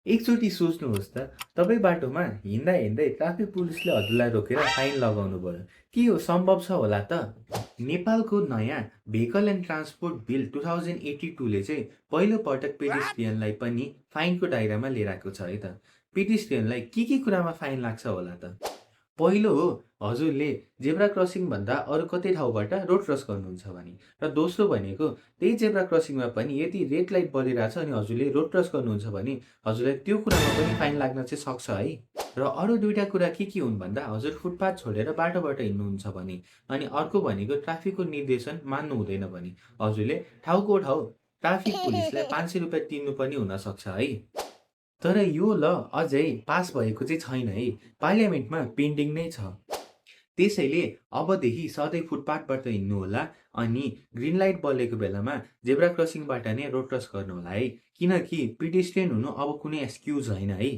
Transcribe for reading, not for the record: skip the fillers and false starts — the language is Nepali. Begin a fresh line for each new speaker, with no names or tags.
एकचोटि सोच्नुहोस् त, तपाईँ बाटोमा हिँड्दा हिँड्दै ट्राफिक पुलिसले हजुरलाई रोकेर फाइन लगाउनु पर्यो। के यो सम्भव छ होला त? नेपालको नयाँ भेहिकल एन्ड ट्रान्सपोर्ट बिल 2082 ले चाहिँ पहिलो पटक पेडेस्ट्रियनलाई पनि फाइनको दायरामा लिएर आएको छ है त। पेडेस्ट्रियनलाई के कुरामा फाइन लाग्छ होला त? पहिलो हो, हजुरले जेब्रा क्रसिङ भन्दा अरू कतै ठाउँबाट रोड क्रस गर्नुहुन्छ भने। र दोस्रो भनेको त्यही जेब्रा क्रसिङमा पनि यदि रेड लाइट बलिरहेछ अनि हजुरले रोड क्रस गर्नुहुन्छ भने हजुरलाई त्यो कुरामा पनि फाइन लाग्न चाहिँ सक्छ है। र अरू दुईटा कुरा के हुन् भन्दा हजुर फुटपाथ छोडेर बाटोबाट हिँड्नुहुन्छ भने, अनि अर्को भनेको ट्राफिकको निर्देशन मान्नु हुँदैन भने हजुरले ठाउँको ठाउँ ट्राफिक पुलिसलाई ₹500 तिर्नुपर्ने हुनसक्छ है। तर यो ल अझै पास भएको चाहिँ छैन है, पार्लियामेन्टमा पेन्डिङ नै छ। त्यसैले अबदेखि सधैँ फुटपाथबाट हिँड्नुहोला अनि ग्रिन लाइट बलेको बेलामा जेब्रा क्रसिङबाट नै रोड क्रस गर्नुहोला है, किनकि पेडेस्ट्रियन हुनु अब कुनै एक्सक्युज होइन है।